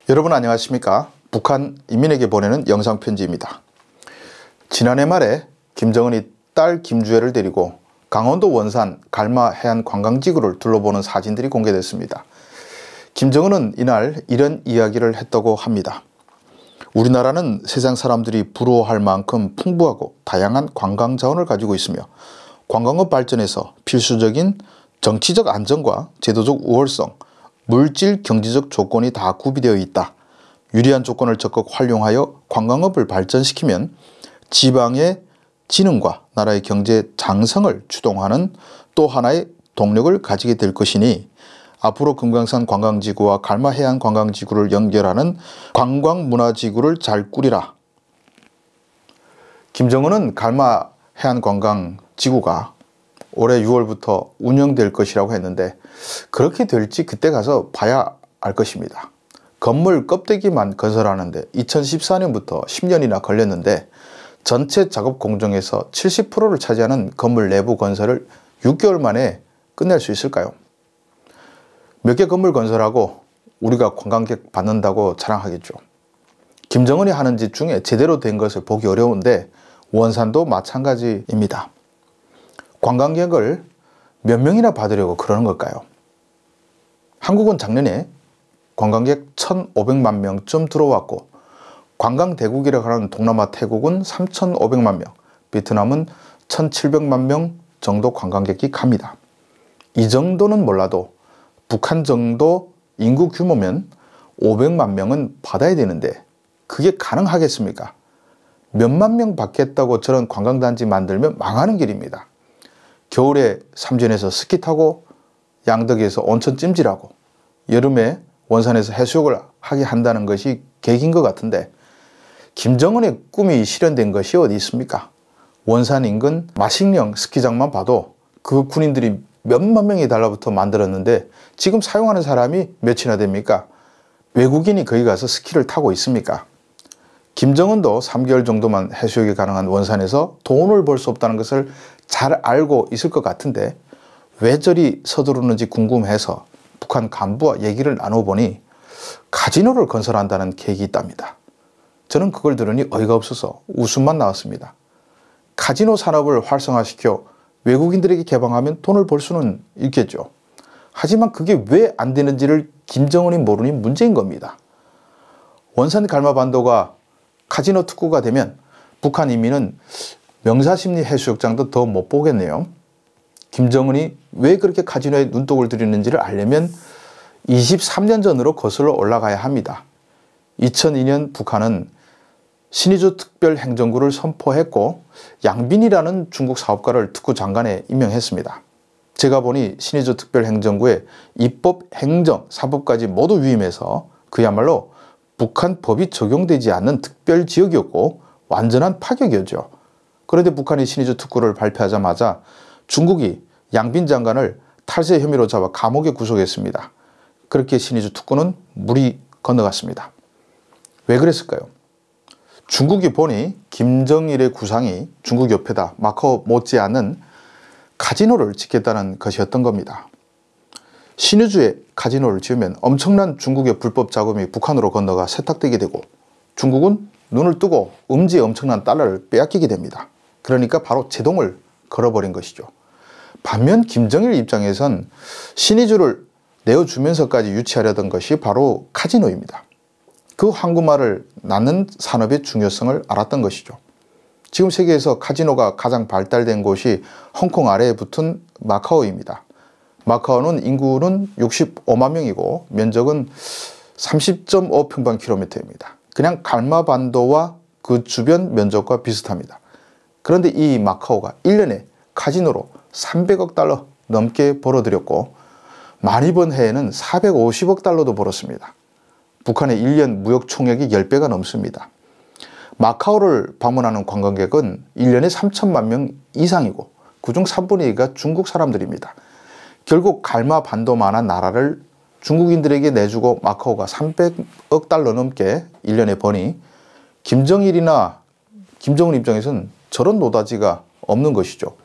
여러분 안녕하십니까? 북한 인민에게 보내는 영상편지입니다. 지난해 말에 김정은이 딸 김주애를 데리고 강원도 원산 갈마 해안관광지구를 둘러보는 사진들이 공개됐습니다. 김정은은 이날 이런 이야기를 했다고 합니다. 우리나라는 세상 사람들이 부러워할 만큼 풍부하고 다양한 관광 자원을 가지고 있으며 관광업 발전에서 필수적인 정치적 안정과 제도적 우월성, 물질 경제적 조건이 다 구비되어 있다. 유리한 조건을 적극 활용하여 관광업을 발전시키면 지방의 진흥과 나라의 경제 장성을 주동하는 또 하나의 동력을 가지게 될 것이니 앞으로 금강산 관광지구와 갈마 해안 관광지구를 연결하는 관광문화지구를 잘 꾸리라. 김정은은 갈마 해안 관광지구가 올해 6월부터 운영될 것이라고 했는데 그렇게 될지 그때 가서 봐야 알 것입니다. 건물 껍데기만 건설하는데 2014년부터 10년이나 걸렸는데 전체 작업 공정에서 70%를 차지하는 건물 내부 건설을 6개월 만에 끝낼 수 있을까요? 몇 개 건물 건설하고 우리가 관광객 받는다고 자랑하겠죠. 김정은이 하는 짓 중에 제대로 된 것을 보기 어려운데 원산도 마찬가지입니다. 관광객을 몇 명이나 받으려고 그러는 걸까요? 한국은 작년에 관광객 1,500만 명쯤 들어왔고 관광대국이라고 하는 동남아 태국은 3,500만 명, 베트남은 1,700만 명 정도 관광객이 갑니다. 이 정도는 몰라도 북한 정도 인구 규모면 500만 명은 받아야 되는데 그게 가능하겠습니까? 몇만 명 받겠다고 저런 관광단지 만들면 망하는 길입니다. 겨울에 삼전에서 스키 타고 양덕에서 온천 찜질하고 여름에 원산에서 해수욕을 하게 한다는 것이 계획인 것 같은데 김정은의 꿈이 실현된 것이 어디 있습니까? 원산 인근 마식령 스키장만 봐도 그 군인들이 몇만 명이 달라붙어 만들었는데 지금 사용하는 사람이 몇이나 됩니까? 외국인이 거기 가서 스키를 타고 있습니까? 김정은도 3개월 정도만 해수욕이 가능한 원산에서 돈을 벌 수 없다는 것을 잘 알고 있을 것 같은데 왜 저리 서두르는지 궁금해서 북한 간부와 얘기를 나눠보니 카지노를 건설한다는 계획이 있답니다. 저는 그걸 들으니 어이가 없어서 웃음만 나왔습니다. 카지노 산업을 활성화시켜 외국인들에게 개방하면 돈을 벌 수는 있겠죠. 하지만 그게 왜 안 되는지를 김정은이 모르니 문제인 겁니다. 원산 갈마반도가 카지노 특구가 되면 북한 인민은 명사심리 해수욕장도 더 못 보겠네요. 김정은이 왜 그렇게 카지노에 눈독을 들이는지를 알려면 23년 전으로 거슬러 올라가야 합니다. 2002년 북한은 신의주 특별행정구를 선포했고 양빈이라는 중국 사업가를 특구 장관에 임명했습니다. 제가 보니 신의주 특별행정구에 입법, 행정, 사법까지 모두 위임해서 그야말로 북한 법이 적용되지 않는 특별지역이었고 완전한 파격이었죠. 그런데 북한이 신의주 특구를 발표하자마자 중국이 양빈 장관을 탈세 혐의로 잡아 감옥에 구속했습니다. 그렇게 신의주 특구는 물이 건너갔습니다. 왜 그랬을까요? 중국이 보니 김정일의 구상이 중국 옆에다 마카오 못지않은 카지노를 짓겠다는 것이었던 겁니다. 신의주에 카지노를 지으면 엄청난 중국의 불법 자금이 북한으로 건너가 세탁되게 되고 중국은 눈을 뜨고 음지에 엄청난 달러를 빼앗기게 됩니다. 그러니까 바로 제동을 걸어버린 것이죠. 반면 김정일 입장에선 신의주를 내어주면서까지 유치하려던 것이 바로 카지노입니다. 그 황금알을 낳는 산업의 중요성을 알았던 것이죠. 지금 세계에서 카지노가 가장 발달된 곳이 홍콩 아래에 붙은 마카오입니다. 마카오는 인구는 65만 명이고 면적은 30.5평방킬로미터입니다. 그냥 갈마반도와 그 주변 면적과 비슷합니다. 그런데 이 마카오가 1년에 카지노로 300억 달러 넘게 벌어들였고 많이 번 해에는 450억 달러도 벌었습니다. 북한의 1년 무역 총액이 10배가 넘습니다. 마카오를 방문하는 관광객은 1년에 3천만 명 이상이고 그중 3분의 2가 중국 사람들입니다. 결국 갈마반도만한 나라를 중국인들에게 내주고 마카오가 300억 달러 넘게 1년에 버니 김정일이나 김정은 입장에서는 저런 노다지가 없는 것이죠.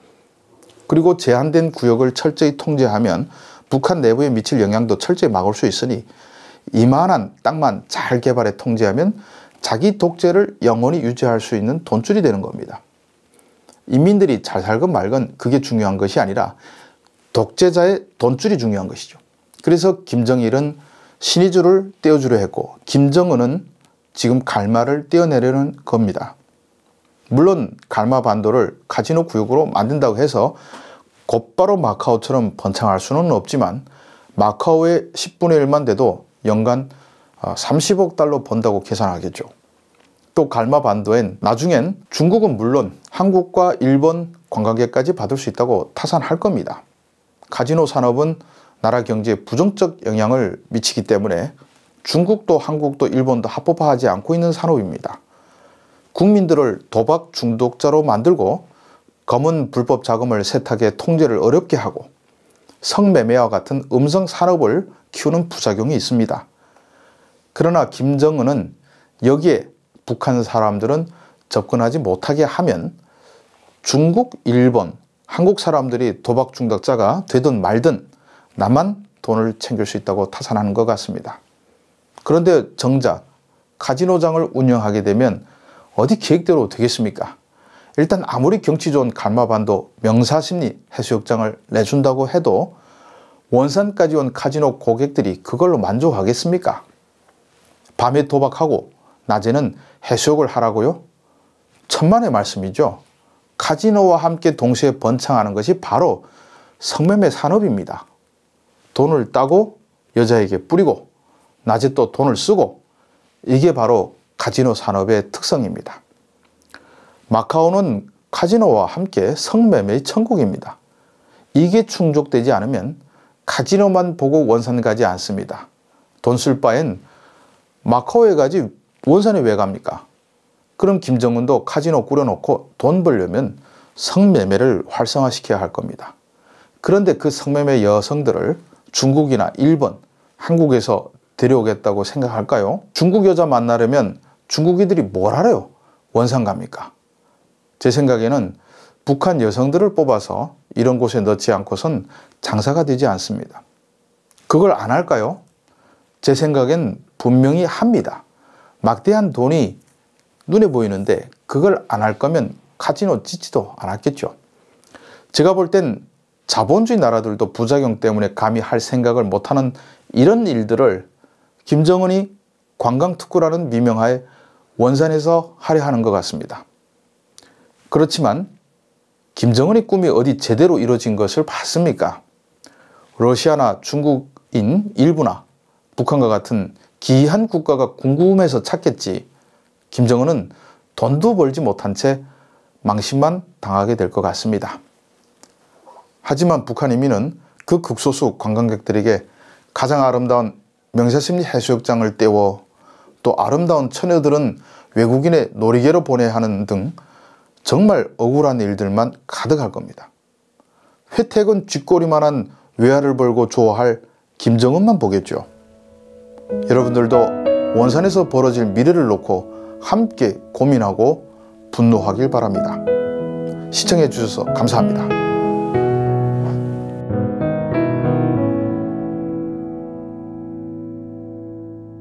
그리고 제한된 구역을 철저히 통제하면 북한 내부에 미칠 영향도 철저히 막을 수 있으니 이만한 땅만 잘 개발해 통제하면 자기 독재를 영원히 유지할 수 있는 돈줄이 되는 겁니다. 인민들이 잘 살건 말건 그게 중요한 것이 아니라 독재자의 돈줄이 중요한 것이죠. 그래서 김정일은 신의줄을 떼어주려 했고 김정은은 지금 갈마를 떼어내려는 겁니다. 물론 갈마 반도를 카지노 구역으로 만든다고 해서 곧바로 마카오처럼 번창할 수는 없지만 마카오의 10분의 1만 돼도 연간 30억 달러 번다고 계산하겠죠. 또 갈마 반도엔 나중엔 중국은 물론 한국과 일본 관광객까지 받을 수 있다고 타산할 겁니다. 카지노 산업은 나라 경제에 부정적 영향을 미치기 때문에 중국도 한국도 일본도 합법화하지 않고 있는 산업입니다. 국민들을 도박 중독자로 만들고 검은 불법 자금을 세탁해 통제를 어렵게 하고 성매매와 같은 음성 산업을 키우는 부작용이 있습니다. 그러나 김정은은 여기에 북한 사람들은 접근하지 못하게 하면 중국, 일본, 한국 사람들이 도박 중독자가 되든 말든 나만 돈을 챙길 수 있다고 타산하는 것 같습니다. 그런데 정작 카지노장을 운영하게 되면 어디 계획대로 되겠습니까? 일단 아무리 경치 좋은 갈마반도 명사십리 해수욕장을 내준다고 해도 원산까지 온 카지노 고객들이 그걸로 만족하겠습니까? 밤에 도박하고 낮에는 해수욕을 하라고요? 천만의 말씀이죠. 카지노와 함께 동시에 번창하는 것이 바로 성매매 산업입니다. 돈을 따고 여자에게 뿌리고 낮에 또 돈을 쓰고 이게 바로 카지노 산업의 특성입니다. 마카오는 카지노와 함께 성매매의 천국입니다. 이게 충족되지 않으면 카지노만 보고 원산 가지 않습니다. 돈 쓸 바엔 마카오에 가지 원산에 왜 갑니까? 그럼 김정은도 카지노 꾸려놓고 돈 벌려면 성매매를 활성화시켜야 할 겁니다. 그런데 그 성매매 여성들을 중국이나 일본, 한국에서 데려오겠다고 생각할까요? 중국 여자 만나려면 중국인들이 뭘 알아요? 원산 갑니까? 제 생각에는 북한 여성들을 뽑아서 이런 곳에 넣지 않고선 장사가 되지 않습니다. 그걸 안 할까요? 제 생각엔 분명히 합니다. 막대한 돈이 눈에 보이는데 그걸 안 할 거면 카지노 짓지도 않았겠죠. 제가 볼 땐 자본주의 나라들도 부작용 때문에 감히 할 생각을 못하는 이런 일들을 김정은이 관광특구라는 미명하에 원산에서 하려 하는 것 같습니다. 그렇지만 김정은의 꿈이 어디 제대로 이루어진 것을 봤습니까? 러시아나 중국인 일부나 북한과 같은 기이한 국가가 궁금해서 찾겠지 김정은은 돈도 벌지 못한 채 망신만 당하게 될 것 같습니다. 하지만 북한 인민은 그 극소수 관광객들에게 가장 아름다운 명사십리 해수욕장을 떼워 또 아름다운 처녀들은 외국인의 놀이개로 보내야 하는 등 정말 억울한 일들만 가득할 겁니다. 회택은 쥐꼬리만한 외화를 벌고 좋아할 김정은만 보겠죠. 여러분들도 원산에서 벌어질 미래를 놓고 함께 고민하고 분노하길 바랍니다. 시청해 주셔서 감사합니다.